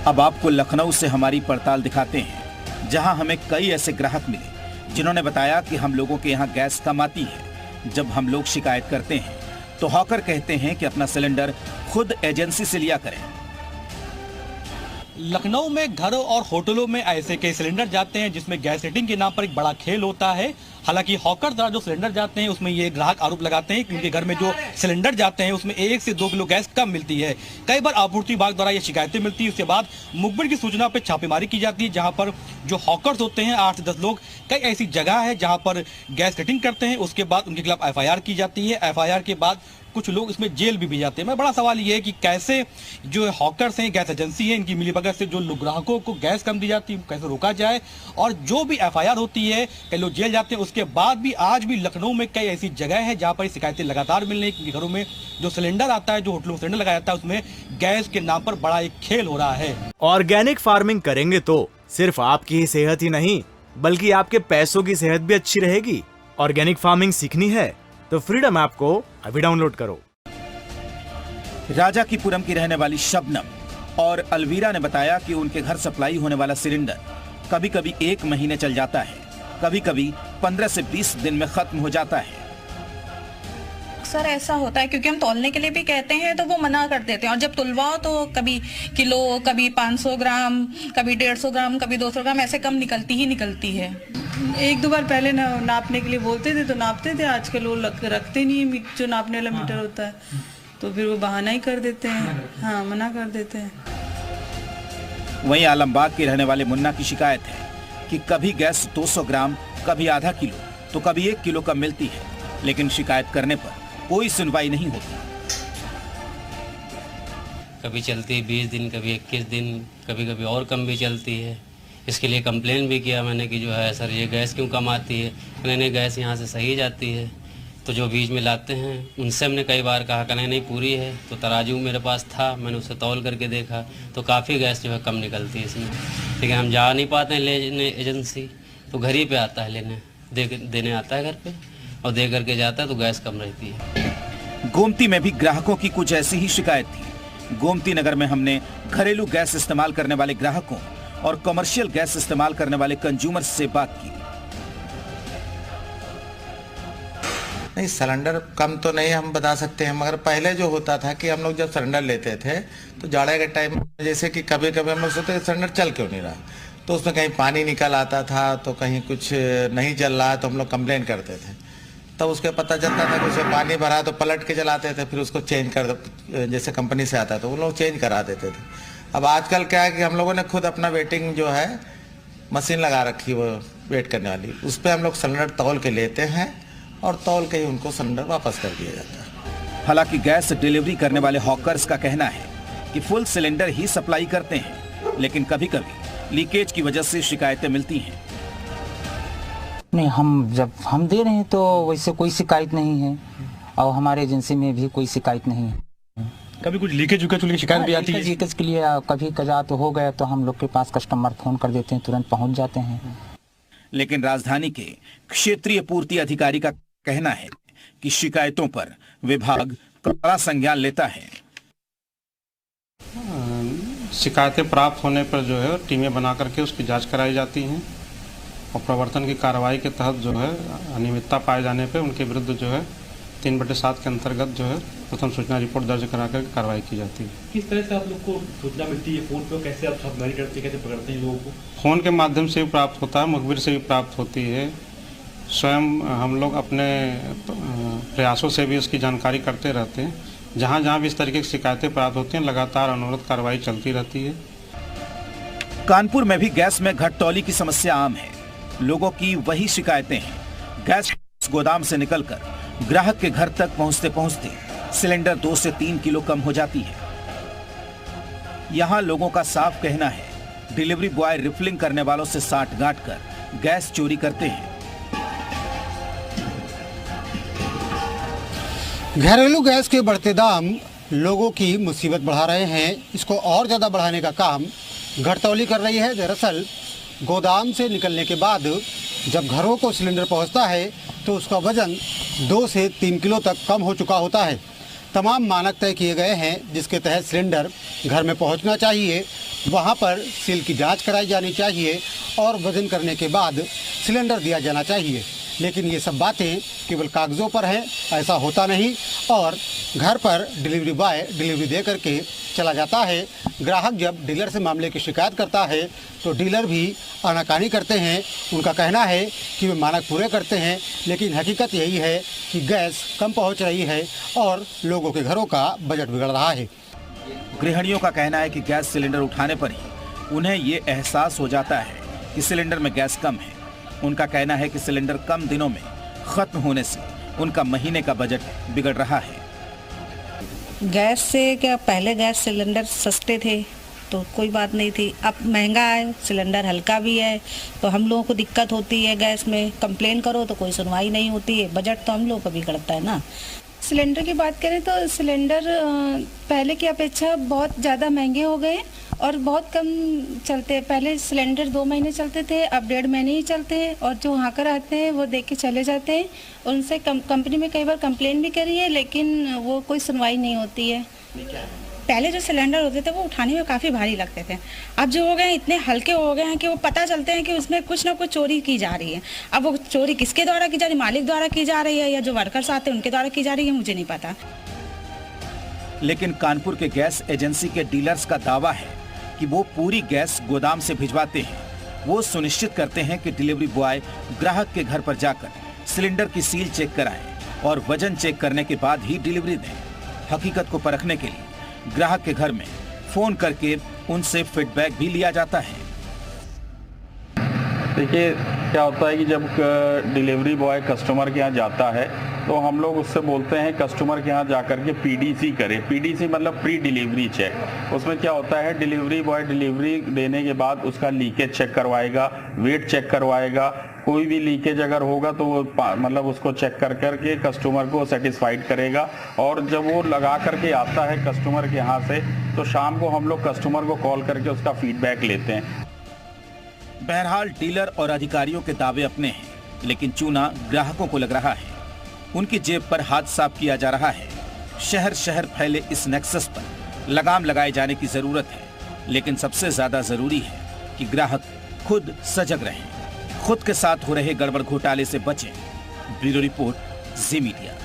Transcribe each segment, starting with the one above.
अब आपको लखनऊ से हमारी पड़ताल दिखाते हैं, जहां हमें कई ऐसे ग्राहक मिले जिन्होंने बताया कि हम लोगों के यहाँ गैस कम आती है। जब हम लोग शिकायत करते हैं तो हॉकर कहते हैं कि अपना सिलेंडर खुद एजेंसी से लिया करें। लखनऊ में घरों और होटलों में ऐसे कई सिलेंडर जाते हैं जिसमें गैस रेटिंग के नाम पर एक बड़ा खेल होता है। हालांकि हॉकर द्वारा जो सिलेंडर जाते हैं उसमें ये ग्राहक आरोप लगाते हैं कि उनके घर में जो सिलेंडर जाते हैं उसमें 1 से 2 किलो गैस कम मिलती है। कई बार आपूर्ति विभाग द्वारा ये शिकायतें मिलती है। उसके बाद मुखबिर की सूचना पर छापेमारी की जाती है, जहां पर जो हॉकर्स होते हैं 8 से 10 लोग, कई ऐसी जगह है जहां पर गैस रेटिंग करते हैं। उसके बाद उनके खिलाफ एफआईआर की जाती है। एफआईआर के बाद कुछ लोग इसमें जेल भी जाते हैं। मैं बड़ा सवाल ये है कि कैसे जो हॉकर्स हैं, गैस एजेंसी है, इनकी मिलीभगत से जो ग्राहकों को गैस कम दी जाती है कैसे रोका जाए, और जो भी एफआईआर होती है कई लोग जेल जाते हैं। उसके बाद भी आज भी लखनऊ में कई ऐसी जगह है जहां पर शिकायतें लगातार मिल रही है। घरों में जो सिलेंडर आता है, जो होटलों में सिलेंडर लगाया जाता है, उसमें गैस के नाम पर बड़ा एक खेल हो रहा है। ऑर्गेनिक फार्मिंग करेंगे तो सिर्फ आपकी ही सेहत ही नहीं बल्कि आपके पैसों की सेहत भी अच्छी रहेगी। ऑर्गेनिक फार्मिंग सीखनी है तो फ्रीडम ऐप को अभी डाउनलोड करो। राजाकीपुरम की रहने वाली शबनम और अलवीरा ने बताया कि उनके घर सप्लाई होने वाला सिलेंडर कभी कभी 1 महीने चल जाता है, कभी कभी 15 से 20 दिन में खत्म हो जाता है। अक्सर ऐसा होता है क्योंकि हम तौलने के लिए भी कहते हैं तो वो मना कर देते हैं, और जब तुलवाओ तो कभी किलो, कभी 500 ग्राम, कभी 150 ग्राम, कभी 200 ग्राम, ऐसे कम निकलती है। 1-2 बार पहले नापने के लिए बोलते थे तो नापते थे। आजकल वो रखते नहीं है जो नापने वाला मीटर होता है, तो फिर वो बहाना ही कर देते हैं। हाँ, मना कर देते हैं। वहीं आलमबाग के रहने वाले मुन्ना की शिकायत है कि कभी गैस 200 ग्राम, कभी आधा किलो, तो कभी 1 किलो कम मिलती है, लेकिन शिकायत करने पर कोई सुनवाई नहीं होती। कभी चलती है 20 दिन, कभी 21 दिन, कभी कभी और कम भी चलती है। इसके लिए कंप्लेन भी किया मैंने कि जो है सर ये गैस क्यों कम आती है। नहीं, गैस यहाँ से सही जाती है। तो जो बीच में लाते हैं उनसे हमने कई बार कहा कि नहीं पूरी है, तो तराजू मेरे पास था, मैंने उसे तौल करके देखा तो काफ़ी गैस जो है कम निकलती है इसमें। लेकिन हम जा नहीं पाते हैं लेने एजेंसी, तो घर ही पे आता है लेने, देने आता है घर पे और दे करके जाता है तो गैस कम रहती है। गोमती में भी ग्राहकों की कुछ ऐसी ही शिकायत थी। गोमती नगर में हमने घरेलू गैस इस्तेमाल करने वाले ग्राहकों और कमर्शियल गैस इस्तेमाल करने वाले कंज्यूमर्स से बात की। नहीं, सिलेंडर कम तो नहीं हम बता सकते हैं, मगर पहले जो होता था कि हम लोग जब सिलेंडर लेते थे तो जाड़े के टाइम जैसे कि कभी कभी हम लोग सोचते सिलेंडर चल क्यों नहीं रहा, तो उसमें कहीं पानी निकल आता था, तो कहीं कुछ नहीं चल रहा है, तो हम लोग कंप्लेन करते थे। तब उसके पता चलता था कि उसमें पानी भरा तो पलट के चलाते थे, फिर उसको चेंज कर, जैसे कंपनी से आता तो वो लोग चेंज करा देते थे। अब आजकल क्या है कि हम लोगों ने खुद अपना वेटिंग जो है मशीन लगा रखी, वो वेट करने वाली, उस पर हम लोग सिलेंडर तौल के लेते हैं और तौल के ही उनको सिलेंडर वापस कर दिया जाता है। हालांकि गैस डिलीवरी करने वाले हॉकर्स का कहना है कि फुल सिलेंडर ही सप्लाई करते हैं, लेकिन कभी कभी लीकेज की वजह से शिकायतें मिलती हैं। नहीं, हम जब हम दे रहे हैं तो वैसे कोई शिकायत नहीं है, और हमारे एजेंसी में भी कोई शिकायत नहीं है। कभी कुछ लीकेज की शिकायत भी आती है? लीकेज के लिए कभी कजा तो हो गया तो हम लोग के पास कस्टमर फोन कर देते हैं, तुरंत पहुंच जाते हैं। लेकिन राजधानी के क्षेत्रीय पूर्ति अधिकारी का कहना है कि शिकायतों पर विभाग कड़ा संज्ञान लेता है। शिकायतें प्राप्त होने पर जो है टीमें बना करके उसकी जांच कराई जाती हैं, और प्रवर्तन की कार्रवाई के तहत जो है अनियमितता पाए जाने पर उनके विरुद्ध जो है 3/7 के अंतर्गत जो है प्रथम सूचना रिपोर्ट दर्ज करा कर कार्रवाई की जाती है। किस तरह से आप लोग को सूचना मिलती है फोन पे, कैसे आप छापेमारी करते हैं, कैसे पकड़ते हैं लोगों को? फ़ोन के माध्यम से भी प्राप्त होता है, मुखबिर से भी प्राप्त होती है। स्वयं हम लोग अपने प्रयासों से भी इसकी जानकारी करते रहते हैं। जहाँ जहाँ भी इस तरीके की शिकायतें प्राप्त होती हैं लगातार अनवरत कार्रवाई चलती रहती है। कानपुर में भी गैस में घटतौली की समस्या आम है। लोगों की वही शिकायतें हैं। गैस गोदाम से निकलकर ग्राहक के घर तक पहुंचते पहुंचते सिलेंडर 2 से 3 किलो कम हो जाती है। यहां लोगों का साफ कहना है, डिलीवरी बॉय रिफिलिंग करने वालों से साठ-गांठ कर गैस चोरी करते हैं। घरेलू गैस के बढ़ते दाम लोगों की मुसीबत बढ़ा रहे हैं। इसको और ज़्यादा बढ़ाने का काम घटतौली कर रही है। दरअसल गोदाम से निकलने के बाद जब घरों को सिलेंडर पहुंचता है तो उसका वजन 2 से 3 किलो तक कम हो चुका होता है। तमाम मानक तय किए गए हैं जिसके तहत सिलेंडर घर में पहुंचना चाहिए, वहां पर सील की जांच कराई जानी चाहिए और वजन करने के बाद सिलेंडर दिया जाना चाहिए। लेकिन ये सब बातें केवल कागज़ों पर हैं, ऐसा होता नहीं और घर पर डिलीवरी बॉय डिलीवरी दे करके चला जाता है। ग्राहक जब डीलर से मामले की शिकायत करता है तो डीलर भी आनाकानी करते हैं। उनका कहना है कि वे मानक पूरे करते हैं, लेकिन हकीकत यही है कि गैस कम पहुंच रही है और लोगों के घरों का बजट बिगड़ रहा है। गृहिणियों का कहना है कि गैस सिलेंडर उठाने पर ही उन्हें ये एहसास हो जाता है कि सिलेंडर में गैस कम है। उनका कहना है कि सिलेंडर कम दिनों में खत्म होने से उनका महीने का बजट बिगड़ रहा है। गैस से क्या, पहले गैस सिलेंडर सस्ते थे तो कोई बात नहीं थी, अब महंगा है, सिलेंडर हल्का भी है तो हम लोगों को दिक्कत होती है। गैस में कंप्लेन करो तो कोई सुनवाई नहीं होती है, बजट तो हम लोगों का बिगड़ता है ना। सिलेंडर की बात करें तो सिलेंडर पहले की अपेक्षा बहुत ज़्यादा महंगे हो गए और बहुत कम चलते हैं। पहले सिलेंडर 2 महीने चलते थे, अब 1.5 महीने ही चलते हैं और जो वहाँ कर आते हैं वो देख के चले जाते हैं। उनसे कंपनी में कई बार कंप्लेन भी करी है लेकिन वो कोई सुनवाई नहीं होती है। पहले जो सिलेंडर होते थे वो उठाने में काफ़ी भारी लगते थे, अब जो हो गए इतने हल्के हो गए हैं कि वो पता चलते हैं कि उसमें कुछ ना कुछ चोरी की जा रही है। अब वो चोरी किसके द्वारा की जा रही है, मालिक द्वारा की जा रही है या जो वर्कर्स आते हैं उनके द्वारा की जा रही है, मुझे नहीं पता। लेकिन कानपुर के गैस एजेंसी के डीलर्स का दावा है कि वो पूरी गैस गोदाम से भिजवाते हैं। वो सुनिश्चित करते हैं कि डिलीवरी बॉय ग्राहक के घर पर जाकर सिलेंडर की सील चेक कराएं और वजन चेक करने के बाद ही डिलीवरी दें। हकीकत को परखने के लिए ग्राहक के घर में फोन करके उनसे फीडबैक भी लिया जाता है। देखिए क्या होता है कि जब डिलीवरी बॉय कस्टमर के यहाँ जाता है तो हम लोग उससे बोलते हैं कस्टमर के यहाँ जाकर के पीडीसी करे। पीडीसी मतलब प्री डिलीवरी चेक। उसमें क्या होता है, डिलीवरी बॉय डिलीवरी देने के बाद उसका लीकेज चेक करवाएगा, वेट चेक करवाएगा। कोई भी लीकेज अगर होगा तो वो मतलब उसको चेक कर करके कस्टमर को सेटिस्फाइड करेगा और जब वो लगा करके आता है कस्टमर के यहाँ से तो शाम को हम लोग कस्टमर को कॉल करके उसका फीडबैक लेते हैं। बहरहाल डीलर और अधिकारियों के दावे अपने हैं, लेकिन चूना ग्राहकों को लग रहा है। उनकी जेब पर हाथ साफ किया जा रहा है। शहर शहर फैले इस नेक्सस पर लगाम लगाए जाने की जरूरत है, लेकिन सबसे ज्यादा जरूरी है कि ग्राहक खुद सजग रहें, खुद के साथ हो रहे गड़बड़ घोटाले से बचें। ब्यूरो रिपोर्ट, जी मीडिया।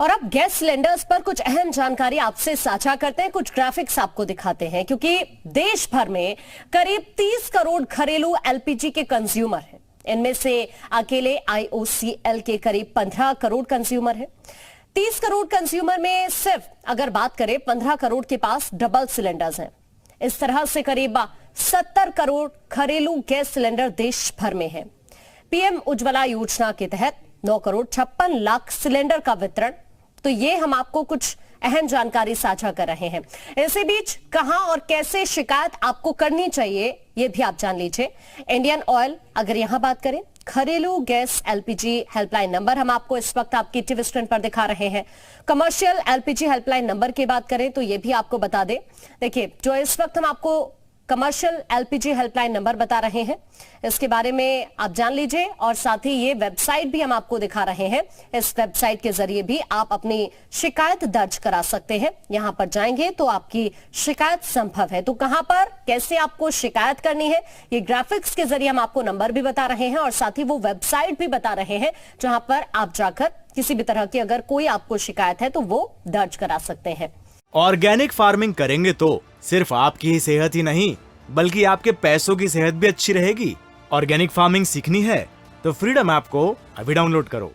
और अब गैस सिलेंडर्स पर कुछ अहम जानकारी आपसे साझा करते हैं, कुछ ग्राफिक्स आपको दिखाते हैं, क्योंकि देश भर में करीब 30 करोड़ घरेलू एलपीजी के कंज्यूमर हैं। इनमें से अकेले आईओसीएल के करीब 15 करोड़ कंज्यूमर हैं। 30 करोड़ कंज्यूमर में सिर्फ अगर बात करें 15 करोड़ के पास डबल सिलेंडर्स हैं। इस तरह से करीब 70 करोड़ घरेलू गैस सिलेंडर देश भर में है। पीएम उज्ज्वला योजना के तहत 9 करोड़ 56 लाख सिलेंडर का वितरण। तो ये हम आपको कुछ अहम जानकारी साझा कर रहे हैं। इसी बीच कहां और कैसे शिकायत आपको करनी चाहिए ये भी आप जान लीजिए। इंडियन ऑयल, अगर यहां बात करें, घरेलू गैस एलपीजी हेल्पलाइन नंबर हम आपको इस वक्त आपकी टीवी स्क्रीन पर दिखा रहे हैं। कमर्शियल एलपीजी हेल्पलाइन नंबर की बात करें तो ये भी आपको बता दें। देखिए, जो इस वक्त हम आपको कमर्शियल एलपीजी हेल्पलाइन नंबर बता रहे हैं, इसके बारे में आप जान लीजिए। और साथ ही ये वेबसाइट भी हम आपको दिखा रहे हैं। इस वेबसाइट के जरिए भी आप अपनी शिकायत दर्ज करा सकते हैं। यहां पर जाएंगे तो आपकी शिकायत संभव है। तो कहां पर कैसे आपको शिकायत करनी है, ये ग्राफिक्स के जरिए हम आपको नंबर भी बता रहे हैं और साथ ही वो वेबसाइट भी बता रहे हैं जहां पर आप जाकर किसी भी तरह की अगर कोई आपको शिकायत है तो वो दर्ज करा सकते हैं। ऑर्गेनिक फार्मिंग करेंगे तो सिर्फ आपकी ही सेहत ही नहीं बल्कि आपके पैसों की सेहत भी अच्छी रहेगी। ऑर्गेनिक फार्मिंग सीखनी है तो फ्रीडम ऐप को अभी डाउनलोड करो।